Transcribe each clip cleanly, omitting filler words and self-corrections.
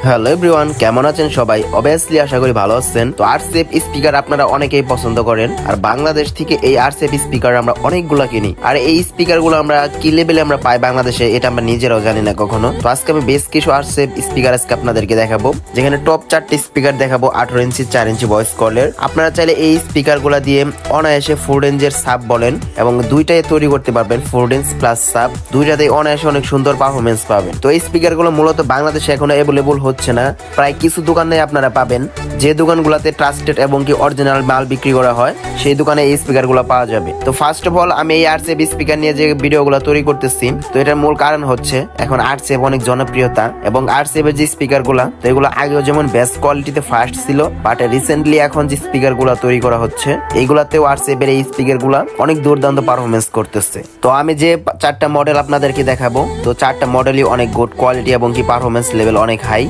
Hello everyone, কেমন আছেন সবাই? অবভিয়াসলি আশা করি ভালো আছেন। তো আরসিএফ স্পিকার আপনারা অনেকেই পছন্দ করেন, আর বাংলাদেশ থেকে এই আরসিএফ স্পিকার আমরা অনেকগুলা কিনি। আর এই স্পিকার গুলো আমরা কি লেভেলে আমরা পাই বাংলাদেশে, এটা আমরা নিজেরাও জানি না কখনো। তো আজকে আমি বেশ কিছু আরসিএফ স্পিকার আজকে আপনাদেরকে দেখাবো, যেখানে টপ 4টি স্পিকার দেখাবো 18 ইঞ্চি 4 ইঞ্চি ভয়েস কলের। আপনারা চাইলে এই স্পিকার গুলা দিয়ে অনায়াসে 4 রেঞ্জের সাব বলেন এবং দুইটাই তৈরি করতে পারবেন, 4 রেঞ্জ প্লাস সাব, দুইটাতেই অনায়াসে অনেক সুন্দর পারফরমেন্স পাবেন। তো এই স্পিকার গুলো মূলত বাংলাদেশে এখনো অ্যাভেলেবল হচ্ছে না, প্রায় কিছু দোকানে আপনারা পাবেন। যে দোকানগুলোতে ট্রাস্টেড এবং কি অরিজিনাল মাল বিক্রি করা হয় সেই দোকানে এই স্পিকার গুলো পাওয়া যাবে। তো ফার্স্ট অফ অল আমি এই আরসিএফ স্পিকার নিয়ে যে ভিডিওগুলো তৈরি করতেছি, তো এটার মূল কারণ হচ্ছে এখন আরসিএফ অনেক জনপ্রিয়তা এবং আরসিএফ এর যে স্পিকার গুলা, তো এগুলো আগেও যেমন বেস্ট কোয়ালিটিতে ফার্স্ট ছিল, বাট রিসেন্টলি এখন যে স্পিকার গুলা তৈরি করা হচ্ছে এইগুলাতেও আরসিএফ এর এই স্পিকার গুলা অনেক দুর্দান্ত পারফরমেন্স করতেছে। তো আমি যে 4টা মডেল আপনাদেরকে দেখাবো, তো 4টা মডেলই অনেক গুড কোয়ালিটি এবং কি পারফরমেন্স লেভেল অনেক হাই।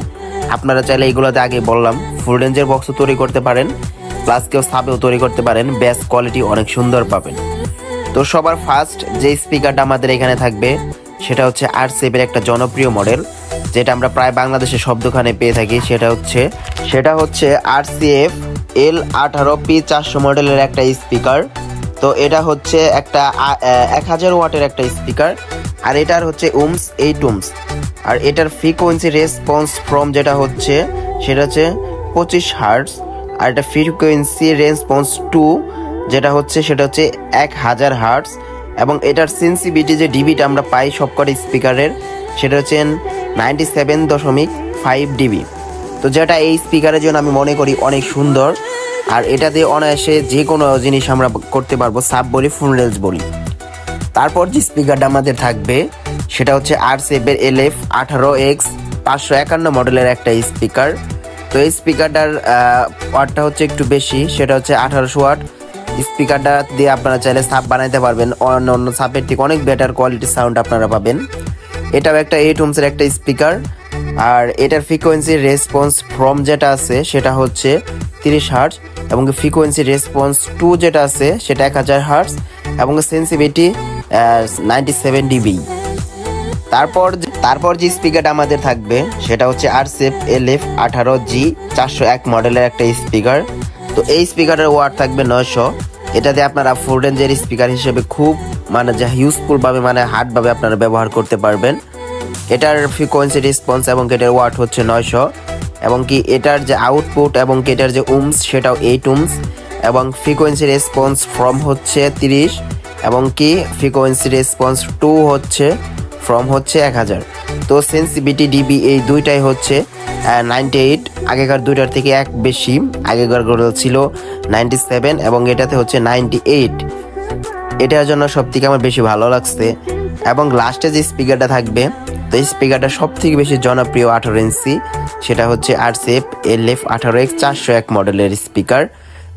আপনারা চাইলে এইগুলোতে আগে বললাম 4 রেঞ্জের বক্সও তৈরি করতে পারেন, প্লাস কেউ সাবেও তৈরি করতে পারেন, বেস্ট কোয়ালিটি অনেক সুন্দর পাবেন। তো সবার ফার্স্ট যে স্পিকারটা আমাদের এখানে থাকবে সেটা হচ্ছে আরসিএফ এর একটা জনপ্রিয় মডেল, যেটা আমরা প্রায় বাংলাদেশে সব দোকানে পেয়ে থাকি। সেটা হচ্ছে আরসিএফ L18P 400 মডেলের একটা স্পিকার। তো এটা হচ্ছে একটা 1000 ওয়াটের একটা স্পিকার, আর এটার হচ্ছে উমস 8 উমস, আর এটার ফ্রিকোয়েন্সি রেসপন্স ফ্রম যেটা হচ্ছে সেটা হচ্ছে 25 হার্টজ, আর এটা ফ্রিকোয়েন্সি রেসপন্স টু যেটা হচ্ছে সেটা হচ্ছে 1000 হার্টজ, এবং এটার সেন্সিটিভিটি যে ডিবিটা আমরা পাই সবকটা স্পিকারের সেটা হচ্ছে 97.5 ডিবি। তো যেটা এই স্পিকারের জন্য আমি মনে করি অনেক সুন্দর, আর এটা দিয়ে অনায়াসে যে কোনো জিনিস আমরা করতে পারবো, সাব বলি, ফুল রেঞ্জ বলি। তারপর যে স্পিকারটা আমাদের থাকবে সেটা হচ্ছে আরসিএফ এর LF18X 551 মডেলের একটা স্পিকার। তো এই স্পিকারটার ওয়াটটা হচ্ছে একটু বেশি, সেটা হচ্ছে 1800 ওয়াট। স্পিকারটা দিয়ে আপনারা চাইলে সাব বানাইতে পারবেন, অন্য সাবের থেকে অনেক বেটার কোয়ালিটির সাউন্ড আপনারা পাবেন। এটাও একটা 8 ওহমসের একটা স্পিকার, আর এটার ফ্রিকোয়েন্সি রেসপন্স ফ্রম যেটা আছে সেটা হচ্ছে 30 হার্টজ, এবং ফ্রিকোয়েন্সি রেসপন্স টু যেটা আছে সেটা 1000 হার্টজ, এবং সেন্সিটিভিটি 97 ডিবি। তারপর যে স্পিকারটা আমাদের থাকবে সেটা হচ্ছে আরসিএফ LF18G 401 মডেলের একটা স্পিকার। তো এই স্পিকারের ওয়াট থাকবে 900। এটাতে আপনারা 4 রেঞ্জের স্পিকার হিসেবে খুব যা ইউজফুল ভাবে হার্ডভাবে আপনারা ব্যবহার করতে পারবেন। এটার ফ্রিকোয়েন্সি রেসপন্স এবং এটার ওয়াট হচ্ছে 900, এবং কি এটার যে আউটপুট এবং এটার যে উমস সেটাও 8 উমস, এবং ফ্রিকোয়েন্সি রেসপন্স ফ্রম হচ্ছে 30, এবং কি ফ্রিকোয়েন্সি রেসপন্স টু হচ্ছে ফ্রম হচ্ছে 1000। তো সেন্সিটিভিটি ডিবি এই দুইটাই হচ্ছে 98, আগেকার দুইটার থেকে এক বেশি, আগেকার ছিল 97 এবং এটাতে হচ্ছে 98। এটার জন্য সব থেকে আমার বেশি ভালো লাগছে। এবং লাস্টে যে স্পিকারটা থাকবে, তো এই স্পিকারটা সব থেকে বেশি জনপ্রিয় 18 ইঞ্চি, সেটা হচ্ছে আরসিএফ LF18X 401 মডেলের স্পিকার।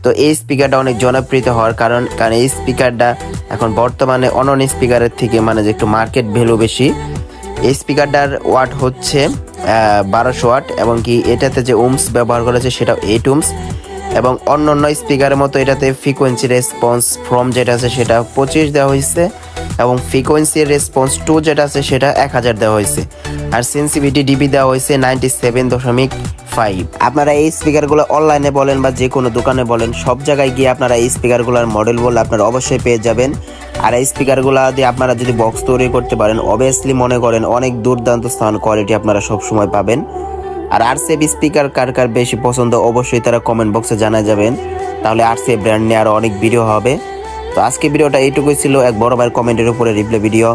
তো এই স্পিকারটা অনেক জনপ্রিয় হওয়ার কারণ এই স্পিকারটা এখন বর্তমানে অন্যান্য স্পিকারের থেকে যে একটু মার্কেট ভ্যালু বেশি। এই স্পিকারটার ওয়াট হচ্ছে 1200 ওয়াট, এবং কি এটাতে যে উমস ব্যবহার করেছে সেটাও 8 উমস, এবং অন্যান্য স্পিকারের মতো এটাতে ফ্রিকোয়েন্সি রেসপন্স ফ্রম যেটা আছে সেটা 25 দেওয়া হয়েছে, এবং ফ্রিকোয়েন্সি রেসপন্স টু যেটা আছে সেটা 1000 দেওয়া হয়েছে, আর সেন্সিটিভিটি ডিবি দেওয়া হয়েছে 97.5। আপনারা এই স্পিকারগুলো অনলাইনে বলেন বা যে কোনো দোকানে বলেন, সব জায়গায় গিয়ে আপনারা এই স্পিকারগুলোর মডেল বললে আপনারা অবশ্যই পেয়ে যাবেন। আর এই স্পিকারগুলো দিয়ে আপনারা যদি বক্স তৈরি করতে পারেন, অবভিয়াসলি মনে করেন অনেক দুর্দান্ত সাউন্ড কোয়ালিটি আপনারা সবসময় পাবেন। আর আরসিএফ স্পিকার কার কার বেশি পছন্দ অবশ্যই তারা কমেন্ট বক্সে জানা যাবেন, তাহলে আরসিএফ ব্র্যান্ড নিয়ে আরও অনেক ভিডিও হবে। তো আজকে ভিডিওটা এইটুকুই ছিল, এক বড় ভাইয়ের কমেন্টের উপরে রিপ্লাই ভিডিও।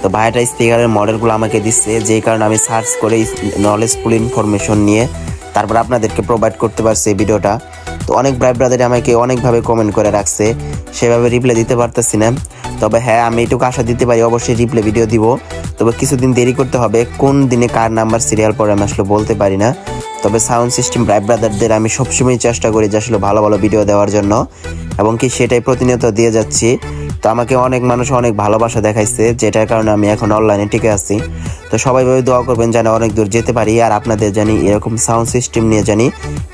তো ভাইটা স্পিকারের মডেলগুলো আমাকে দিচ্ছে, যেই কারণে আমি সার্চ করে নলেজফুল ইনফরমেশন নিয়ে তারপর আপনাদেরকে প্রোভাইড করতে পারছি এই ভিডিওটা। তো অনেক ভাই ব্রাদার আমাকে অনেকভাবে কমেন্ট করে রাখছে, সেভাবে রিপ্লাই দিতে পারতেছি না। তবে হ্যাঁ, আমি এইটুকু আশা দিতে পারি অবশ্যই রিপ্লাই ভিডিও দিব, তবে কিছুদিন দেরি করতে হবে। কোন দিনে কার নাম্বার সিরিয়াল পরে আমি আসলে বলতে পারি না। তবে সাউন্ড সিস্টেম ভাই ব্রাদারদের আমি সবসময় চেষ্টা করি যে আসলে ভালো ভালো ভিডিও দেওয়ার জন্য, এবং কি সেটাই প্রতিনিয়ত দিয়ে যাচ্ছি। তো আমাকে অনেক মানুষ অনেক ভালোবাসা দেখাইছে, যেটার কারণে আমি এখন অনলাইনে টিকে আছি। তো সবাই ভাবে দোয়া করবেন যেন অনেক দূর যেতে পারি, আর আপনাদের জানি এরকম সাউন্ড সিস্টেম নিয়ে জানি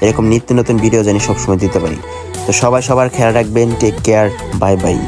এরকম নিত্য নতুন ভিডিও জানি সবসময় দিতে পারি। তো সবাই সবার খেয়াল রাখবেন। Take care, bye by.